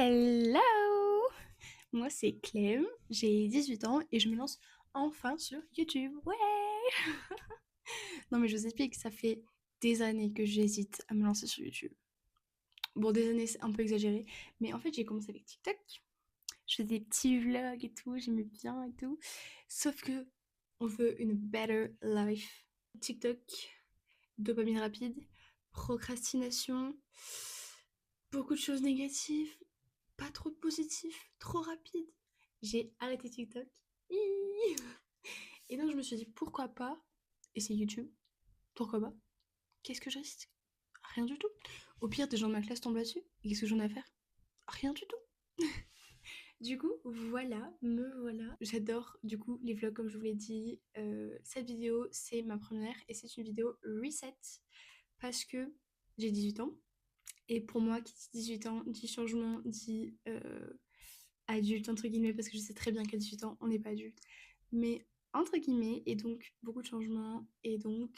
Hello! Moi c'est Clem, j'ai 18 ans et je me lance enfin sur YouTube. Ouais! Non mais je vous explique, ça fait des années que j'hésite à me lancer sur YouTube. Bon, des années c'est un peu exagéré, mais en fait j'ai commencé avec TikTok. Je faisais des petits vlogs et tout, j'aimais bien et tout. Sauf que on veut une better life. TikTok, dopamine rapide, procrastination, beaucoup de choses négatives, pas trop de positif, trop rapide. J'ai arrêté TikTok. Et donc je me suis dit pourquoi pas essayer YouTube. Pourquoi pas? Qu'est-ce que je risque? Rien du tout. Au pire, des gens de ma classe tombent là-dessus. Et qu'est-ce que j'en ai à faire? Rien du tout. Du coup, voilà, me voilà. J'adore du coup les vlogs comme je vous l'ai dit. Cette vidéo, c'est ma première et c'est une vidéo reset parce que j'ai 18 ans. Et pour moi, qui dit 18 ans, dit changement, dit adulte, entre guillemets, parce que je sais très bien qu'à 18 ans, on n'est pas adulte. Mais entre guillemets, et donc beaucoup de changements, et donc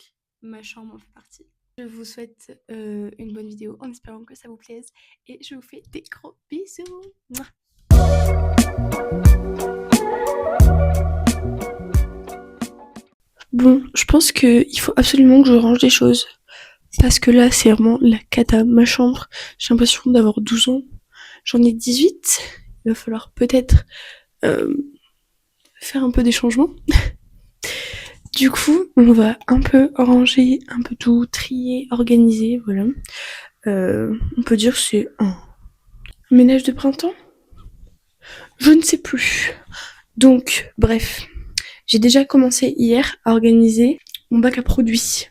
ma chambre en fait partie. Je vous souhaite une bonne vidéo en espérant que ça vous plaise, et je vous fais des gros bisous. Mouah. Bon, je pense qu'il faut absolument que je range des choses. Parce que là, c'est vraiment la cata. Ma chambre, j'ai l'impression d'avoir 12 ans. J'en ai 18. Il va falloir peut-être euh, faire un peu des changements. Du coup, on va un peu ranger, un peu tout, trier, organiser, voilà. On peut dire que c'est un ménage de printemps. Je ne sais plus. Donc, bref, j'ai déjà commencé hier à organiser mon bac à produits.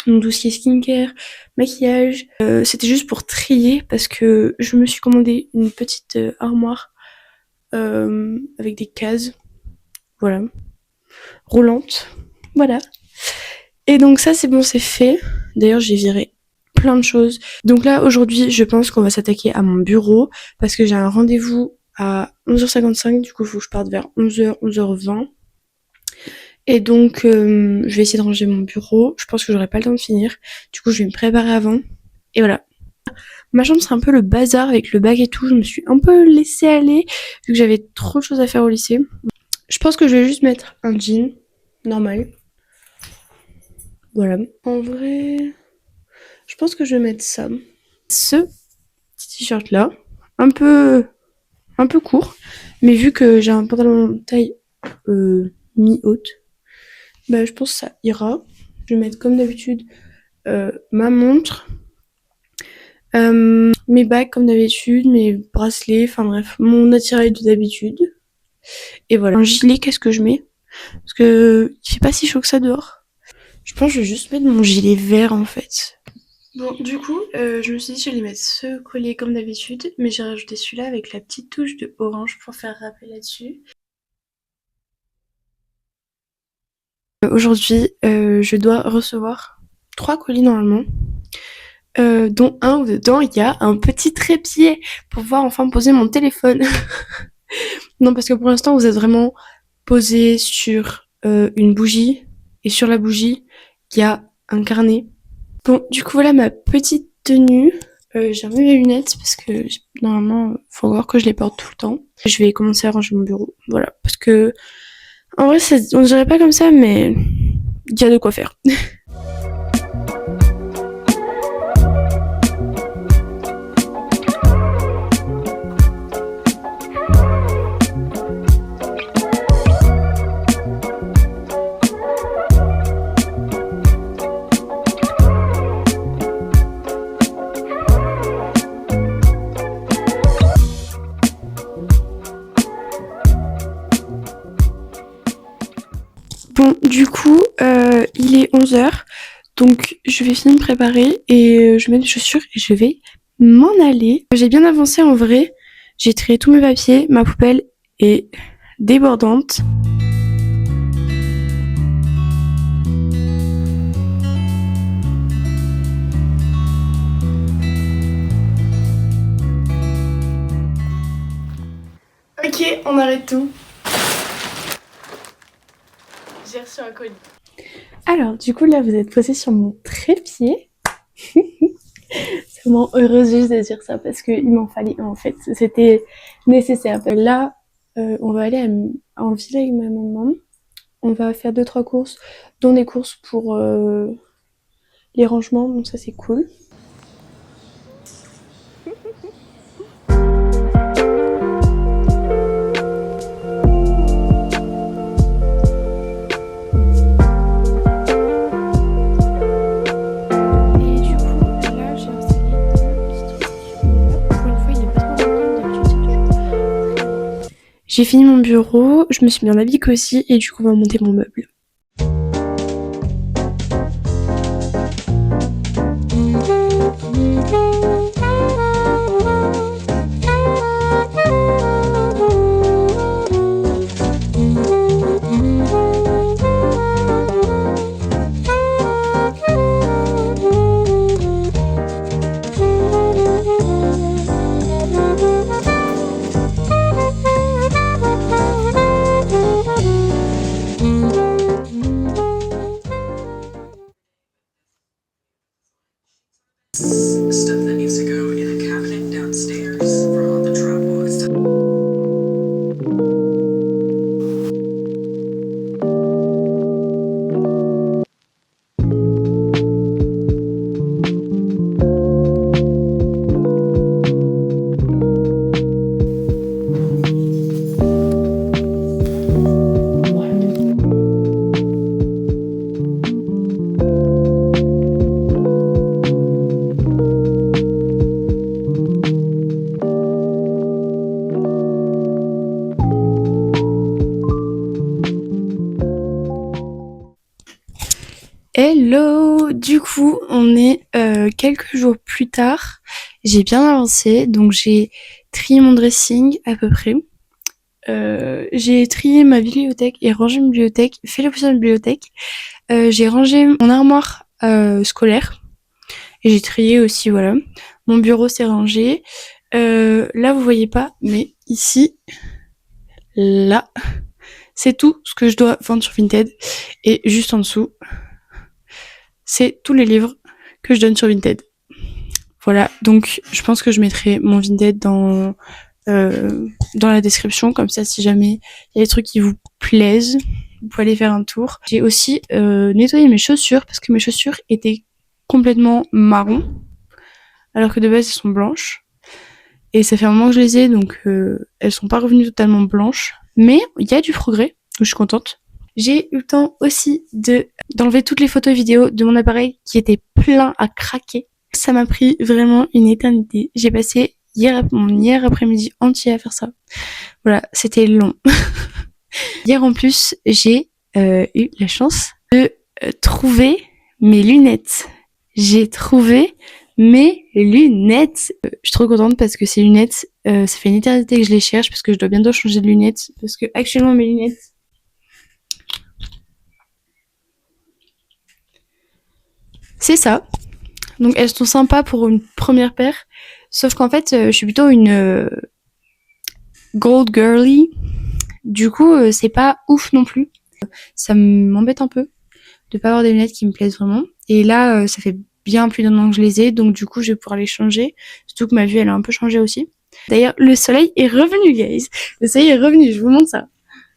Donc tout ce qui est skincare, maquillage. C'était juste pour trier parce que je me suis commandé une petite armoire avec des cases, voilà, roulantes, voilà. Et donc ça c'est bon, c'est fait. D'ailleurs j'ai viré plein de choses. Donc là aujourd'hui je pense qu'on va s'attaquer à mon bureau parce que j'ai un rendez-vous à 11h55, du coup il faut que je parte vers 11h, 11h20. Et donc je vais essayer de ranger mon bureau. Je pense que j'aurai pas le temps de finir. Du coup je vais me préparer avant. Et voilà. Ma chambre c'est un peu le bazar avec le bac et tout. Je me suis un peu laissée aller vu que j'avais trop de choses à faire au lycée. Je pense que je vais juste mettre un jean normal. Voilà. En vrai, je pense que je vais mettre ça. Ce petit t-shirt là, un peu, un peu court, mais vu que j'ai un pantalon de taille mi-haute, bah je pense que ça ira. Je vais mettre comme d'habitude ma montre, mes bagues comme d'habitude, mes bracelets, enfin bref, mon attirail de d'habitude. Et voilà. Un gilet, qu'est-ce que je mets? Parce que il fait pas si chaud que ça dehors. Je pense que je vais juste mettre mon gilet vert en fait. Bon, du coup, je me suis dit que j'allais mettre ce collier comme d'habitude, mais j'ai rajouté celui-là avec la petite touche de orange pour faire rappel là-dessus. Aujourd'hui, je dois recevoir 3 colis normalement, dont un où dedans il y a un petit trépied pour pouvoir enfin poser mon téléphone. Non, parce que pour l'instant, vous êtes vraiment posé sur une bougie, et sur la bougie, il y a un carnet. Bon, du coup, voilà ma petite tenue. J'ai remis mes lunettes parce que normalement, faut voir que je les porte tout le temps. Je vais commencer à ranger mon bureau. Voilà, parce que en vrai, on dirait pas comme ça, mais il y a de quoi faire. Bon, du coup, il est 11h, donc je vais finir de me préparer et je mets mes chaussures et je vais m'en aller. J'ai bien avancé en vrai. J'ai trié tous mes papiers, ma poubelle est débordante. Ok, on arrête tout. J'ai reçu un colis. Alors, du coup, là, vous êtes posé sur mon trépied. Ça vraiment heureuse juste de dire ça parce qu'il m'en fallait un en fait. C'était nécessaire. Là, on va aller en ville avec ma maman. On va faire 2-3 courses, dont des courses pour les rangements, donc ça c'est cool. J'ai fini mon bureau, je me suis mis en habillée aussi et du coup on va monter mon meuble. Stuff that needs to go in a cabinet downstairs for all the travel and stuff. Hello! Du coup, on est quelques jours plus tard. J'ai bien avancé, donc j'ai trié mon dressing à peu près. J'ai trié ma bibliothèque et rangé ma bibliothèque, fait la position de la bibliothèque. J'ai rangé mon armoire scolaire et j'ai trié aussi, voilà. Mon bureau s'est rangé. Là, vous voyez pas, mais ici, là, c'est tout ce que je dois vendre sur Vinted. Et juste en dessous, c'est tous les livres que je donne sur Vinted. Voilà, donc je pense que je mettrai mon Vinted dans la description, comme ça si jamais il y a des trucs qui vous plaisent, vous pouvez aller faire un tour. J'ai aussi nettoyé mes chaussures parce que mes chaussures étaient complètement marron, alors que de base elles sont blanches. Et ça fait un moment que je les ai, donc elles sont pas revenues totalement blanches. Mais il y a du progrès, donc je suis contente. J'ai eu le temps aussi d'enlever toutes les photos et vidéos de mon appareil qui étaient plein à craquer. Ça m'a pris vraiment une éternité. J'ai passé mon hier après-midi entier à faire ça. Voilà, c'était long. Hier en plus, j'ai eu la chance de trouver mes lunettes. J'ai trouvé mes lunettes. Je suis trop contente parce que ces lunettes, ça fait une éternité que je les cherche parce que je dois bientôt changer de lunettes parce que actuellement mes lunettes, c'est ça. Donc elles sont sympas pour une première paire, sauf qu'en fait, je suis plutôt une gold girly. Du coup, c'est pas ouf non plus. Ça m'embête un peu de pas avoir des lunettes qui me plaisent vraiment. Et là, ça fait bien plus d'un an que je les ai, donc du coup, je vais pouvoir les changer. Surtout que ma vue, elle a un peu changé aussi. D'ailleurs, le soleil est revenu, guys. Le soleil est revenu, je vous montre ça.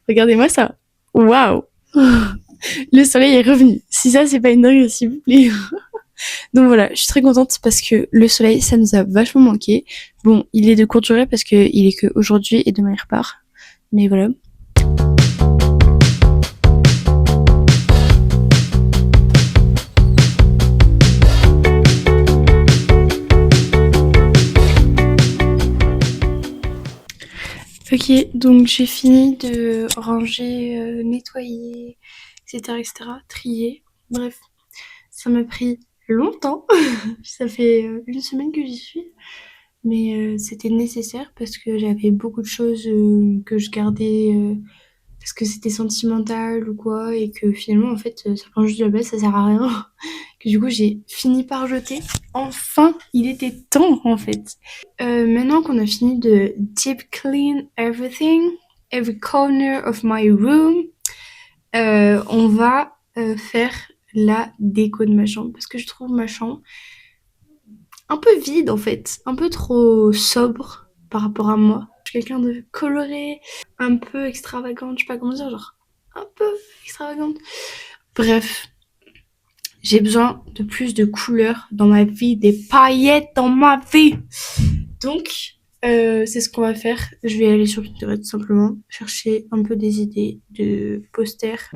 Regardez-moi ça. Waouh. Le soleil est revenu. Si ça, c'est pas une dinguerie, s'il vous plaît. Donc voilà, je suis très contente parce que le soleil, ça nous a vachement manqué. Bon, il est de courte durée parce que il est que aujourd'hui et demain il repart. Mais voilà. Ok, donc j'ai fini de ranger, nettoyer, etc., etc., trier. Bref, ça m'a pris longtemps. Ça fait une semaine que j'y suis. Mais c'était nécessaire parce que j'avais beaucoup de choses que je gardais parce que c'était sentimental ou quoi et que finalement en fait ça prend juste de la place, ça sert à rien. Que du coup j'ai fini par jeter. Enfin, il était temps en fait. Maintenant qu'on a fini de deep clean everything, every corner of my room, on va faire la déco de ma chambre parce que je trouve ma chambre un peu vide en fait, un peu trop sobre par rapport à moi. Je suis quelqu'un de coloré, un peu extravagante, je sais pas comment dire, genre un peu extravagante. Bref, j'ai besoin de plus de couleurs dans ma vie, des paillettes dans ma vie. Donc, c'est ce qu'on va faire. Je vais aller sur Pinterest tout simplement, chercher un peu des idées de posters.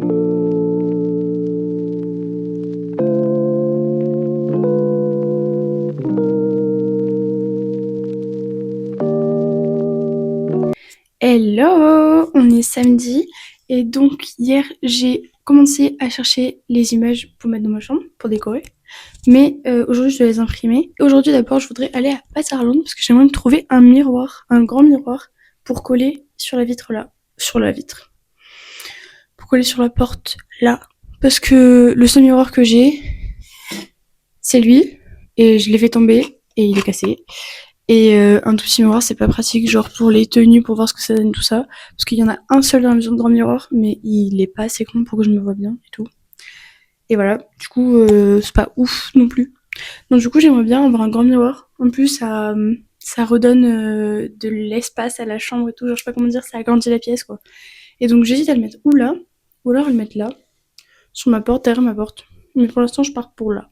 Hello, on est samedi et donc hier j'ai commencé à chercher les images pour mettre dans ma chambre, pour décorer. Mais aujourd'hui je dois les imprimer. Aujourd'hui d'abord je voudrais aller à Paterland parce que j'aimerais me trouver un miroir, un grand miroir pour coller sur la vitre là, sur la vitre, pour coller sur la porte là. Parce que le seul miroir que j'ai, c'est lui et je l'ai fait tomber et il est cassé. Et un tout petit miroir, c'est pas pratique, genre pour les tenues, pour voir ce que ça donne, tout ça. Parce qu'il y en a un seul dans la maison de grand miroir, mais il est pas assez grand pour que je me vois bien et tout. Et voilà, du coup, c'est pas ouf non plus. Donc du coup, j'aimerais bien avoir un grand miroir. En plus, ça redonne de l'espace à la chambre et tout. Genre, je sais pas comment dire, ça agrandit la pièce, quoi. Et donc j'hésite à le mettre ou là, ou alors à le mettre là, sur ma porte, derrière ma porte. Mais pour l'instant, je pars pour là.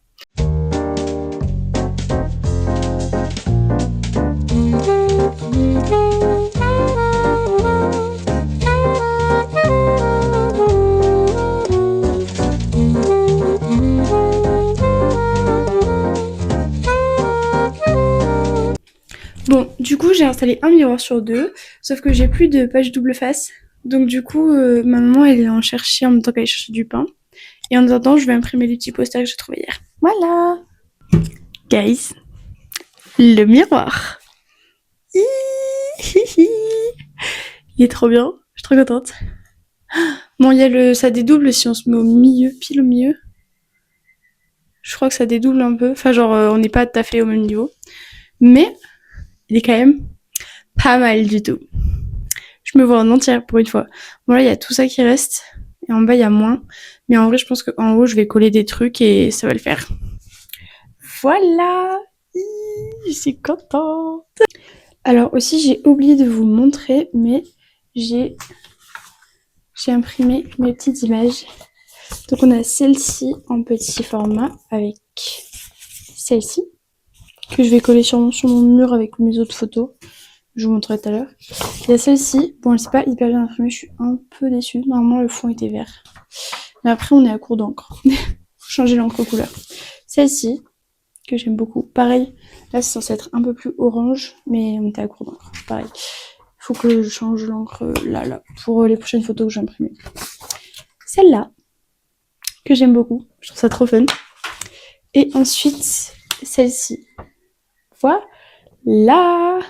Bon, du coup, j'ai installé un miroir sur deux, sauf que j'ai plus de page double face. Donc du coup, ma maman, elle est en chercher en même temps qu'elle cherche du pain. Et en attendant, je vais imprimer les petits posters que j'ai trouvés hier. Voilà. Guys, le miroir. Il est trop bien. Je suis trop contente. Bon, il y a ça dédouble si on se met au milieu, pile au milieu. Je crois que ça dédouble un peu. Enfin, genre, on n'est pas tout à fait au même niveau. Mais il est quand même pas mal du tout. Je me vois en entière pour une fois. Bon, là, il y a tout ça qui reste. Et en bas, il y a moins. Mais en vrai, je pense qu'en haut, je vais coller des trucs et ça va le faire. Voilà. Je suis contente. Alors aussi, j'ai oublié de vous montrer, mais j'ai imprimé mes petites images. Donc on a celle-ci en petit format avec celle-ci que je vais coller sur mon mur avec mes autres photos. Je vous montrerai tout à l'heure. Il y a celle-ci. Bon, elle s'est pas hyper bien imprimée. Je suis un peu déçue. Normalement, le fond était vert. Mais après, on est à court d'encre. Faut changer l'encre couleur. Celle-ci, que j'aime beaucoup. Pareil, là, c'est censé être un peu plus orange, mais on était à court d'encre. Pareil. Il faut que je change l'encre là, pour les prochaines photos que j'ai imprimées. Celle-là, que j'aime beaucoup. Je trouve ça trop fun. Et ensuite, celle-ci. Voilà.